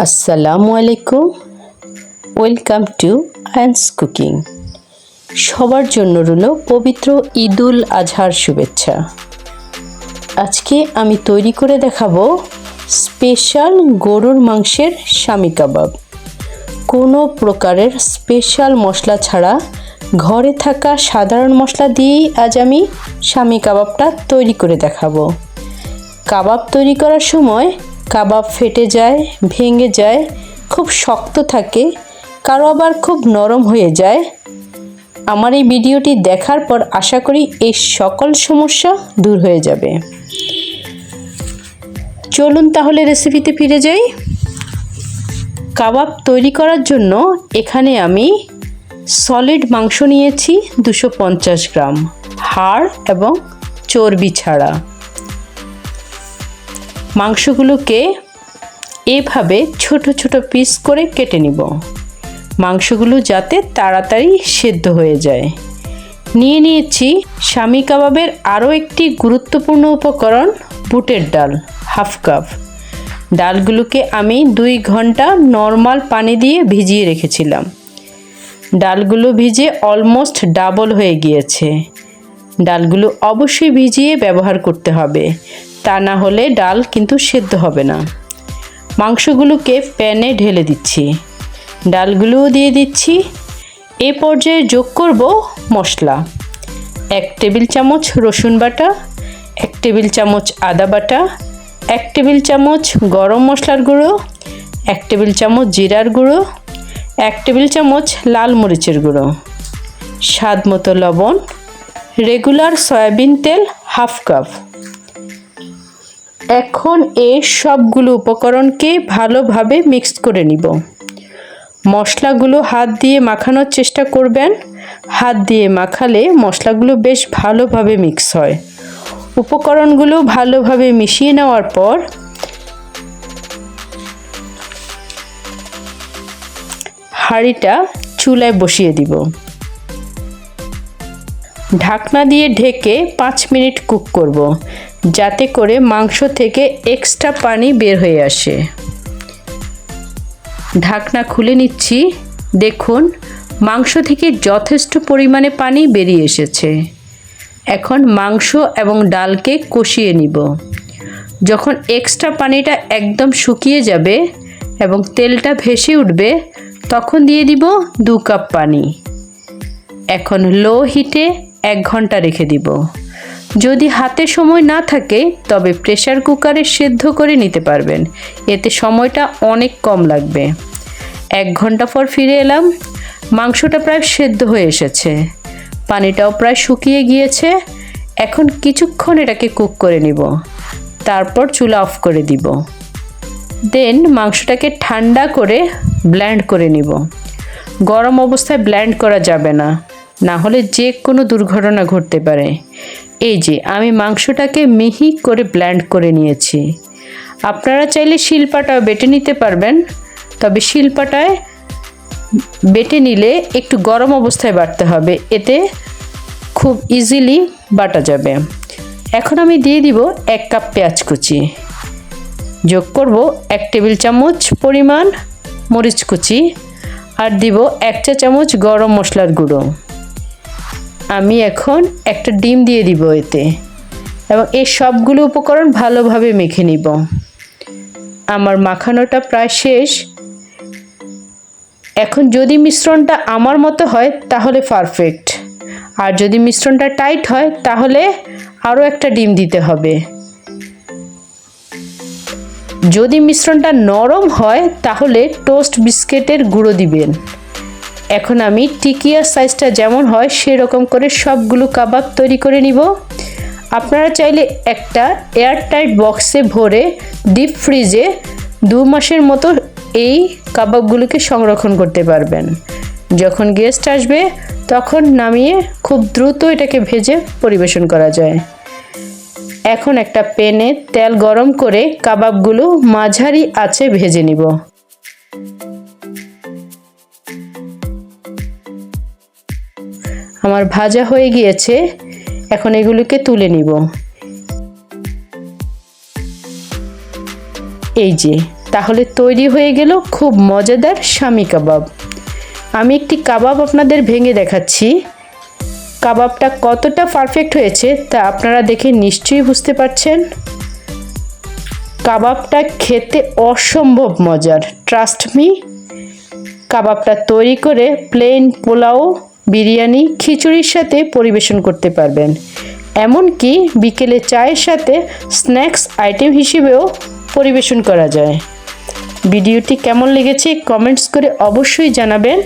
আসসালামু আলাইকুম, welcome to Ayans cooking. সবার জন্য রইল পবিত্র ঈদুল আজহার শুভেচ্ছা। আজকে আমি তৈরি করে দেখাবো স্পেশাল গরুর মাংসের শামি কাবাব। কোনো প্রকারের স্পেশাল মশলা ছাড়া ঘরে থাকা সাধারণ মশলা দিয়েই আজ আমি শামি কাবাবটা তৈরি করে দেখাবো। কাবাব তৈরি করার সময় কাবাব ফেটে যায়, ভেঙে যায়, খুব শক্ত থাকে, কারো আবার খুব নরম হয়ে যায়। আমার এই ভিডিওটি দেখার পর আশা করি এই সকল সমস্যা দূর হয়ে যাবে। চলুন তাহলে রেসিপিতে ফিরে যাই। কাবাব তৈরি করার জন্য এখানে আমি সলিড মাংস নিয়েছি 250 গ্রাম, হাড় এবং চর্বি ছাড়া। মাংসগুলোকে এভাবে ছোট ছোট পিস করে কেটে নিব, মাংসগুলো যাতে তাড়াতাড়ি সেদ্ধ হয়ে যায়। নিয়ে নিয়েছি শামি কাবাবের আরও একটি গুরুত্বপূর্ণ উপকরণ, বুটের ডাল, হাফ কাপ। ডালগুলোকে আমি 2 ঘন্টা নর্মাল পানি দিয়ে ভিজিয়ে রেখেছিলাম। ডালগুলো ভিজে অলমোস্ট ডাবল হয়ে গিয়েছে। ডালগুলো অবশ্যই ভিজিয়ে ব্যবহার করতে হবে, তা না হলে ডাল কিন্তু সেদ্ধ হবে না। মাংসগুলোকে প্যানে ঢেলে দিচ্ছি, ডালগুলোও দিয়ে দিচ্ছি। এ পর্যায়ে যোগ করব মশলা। 1 টেবিল চামচ রসুন বাটা, 1 টেবিল চামচ আদা বাটা, 1 টেবিল চামচ গরম মশলার গুঁড়ো, 1 টেবিল চামচ জিরার গুঁড়ো, 1 টেবিল চামচ লাল মরিচের গুঁড়ো, স্বাদ মতো লবণ, রেগুলার সয়াবিন তেল হাফ কাপ। এখন এই সবগুলো উপকরণকে ভালোভাবে মিক্স করে নিব। মশলাগুলো হাত দিয়ে মাখানোর চেষ্টা করবেন। হাত দিয়ে মাখালে মশলাগুলো বেশ ভালোভাবে মিক্স হয়। উপকরণগুলো ভালোভাবে মিশিয়ে নেওয়ার পর হাঁড়িটা চুলায় বসিয়ে দিব। ঢাকনা দিয়ে ঢেকে 5 মিনিট কুক করব, যাতে করে মাংস থেকে এক্সট্রা পানি বের হয়ে আসে। ঢাকনা খুলে নিচ্ছি। দেখুন, মাংস থেকে যথেষ্ট পরিমাণে পানি বেরিয়ে এসেছে। এখন মাংস এবং ডালকে কষিয়ে নিব। যখন এক্সট্রা পানিটা একদম শুকিয়ে যাবে এবং তেলটা ভেসে উঠবে, তখন দিয়ে দিব 2 কাপ পানি। এখন লো হিটে 1 ঘন্টা রেখে দিব। যদি হাতে সময় না থাকে তবে প্রেসার কুকারে সেদ্ধ করে নিতে পারবেন, এতে সময়টা অনেক কম লাগবে। 1 ঘন্টা পর ফিরে এলাম। মাংসটা প্রায় সেদ্ধ হয়ে এসেছে, পানিটাও প্রায় শুকিয়ে গিয়েছে। এখন কিছুক্ষণ এটাকে কুক করে নিব, তারপর চুলা অফ করে দিব। দেন মাংসটাকে ঠান্ডা করে ব্লেন্ড করে নিব। গরম অবস্থায় ব্লেন্ড করা যাবে না, না হলে যে কোনো দুর্ঘটনা ঘটতে পারে। এই যে আমি মাংসটাকে মিহি করে ব্লেন্ড করে নিয়েছি। আপনারা চাইলে শিলপাটাও বেটে নিতে পারবেন, তবে শিলপাটায় বেটে নিলে একটু গরম অবস্থায় বাটতে হবে, এতে খুব ইজিলি বাটা যাবে। এখন আমি দিয়ে দিব 1 কাপ পেঁয়াজ কুচি, যোগ করব 1 টেবিল চামচ পরিমাণ মরিচ কুচি, আর দিব 1 চা চামচ গরম মশলার গুঁড়ো। আমি এখন একটা ডিম দিয়ে দিব এতে, এবং এই সবগুলো উপকরণ ভালোভাবে মেখে নিব। আমার মাখানোটা প্রায় শেষ। এখন যদি মিশ্রণটা আমার মতো হয় তাহলে পারফেক্ট, আর যদি মিশ্রণটা টাইট হয় তাহলে আরও একটা ডিম দিতে হবে। যদি মিশ্রণটা নরম হয় তাহলে টোস্ট বিস্কিটের গুঁড়ো দিবেন। এখন আমি টিকিয়ার সাইজটা যেমন হয় সেরকম করে সবগুলো কাবাব তৈরি করে নিব। আপনারা চাইলে একটা এয়ারটাইট বক্সে ভরে ডিপ ফ্রিজে 2 মাসের মতো এই কাবাবগুলোকে সংরক্ষণ করতে পারবেন। যখন গেস্ট আসবে তখন নামিয়ে খুব দ্রুত এটাকে ভেজে পরিবেশন করা যায়। এখন একটা প্যানে তেল গরম করে কাবাবগুলো মাঝারি আঁচে ভেজে নিব। আমার ভাজা হয়ে গিয়েছে, এখন এগুলোকে তুলে নিব। এই যে তাহলে তৈরি হয়ে গেল খুব মজাদার শামি কাবাব। আমি একটি কাবাব আপনাদের ভেঙে দেখাচ্ছি। কাবাবটা কতটা পারফেক্ট হয়েছে তা আপনারা দেখে নিশ্চয়ই বুঝতে পারছেন। কাবাবটা খেতে অসম্ভব মজার, ট্রাস্ট মি। কাবাবটা তৈরি করে প্লেন পোলাও, বিরিয়ানি, খিচুড়ির সাথে পরিবেশন করতে পারবেন। এমনকি বিকেলে চায়ের সাথে স্ন্যাক্স আইটেম হিসেবেও পরিবেশন করা যায়। ভিডিওটি কেমন লেগেছে কমেন্টস করে অবশ্যই জানাবেন।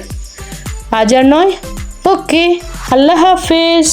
আজ আর নয়, ওকে, আল্লাহ হাফেজ।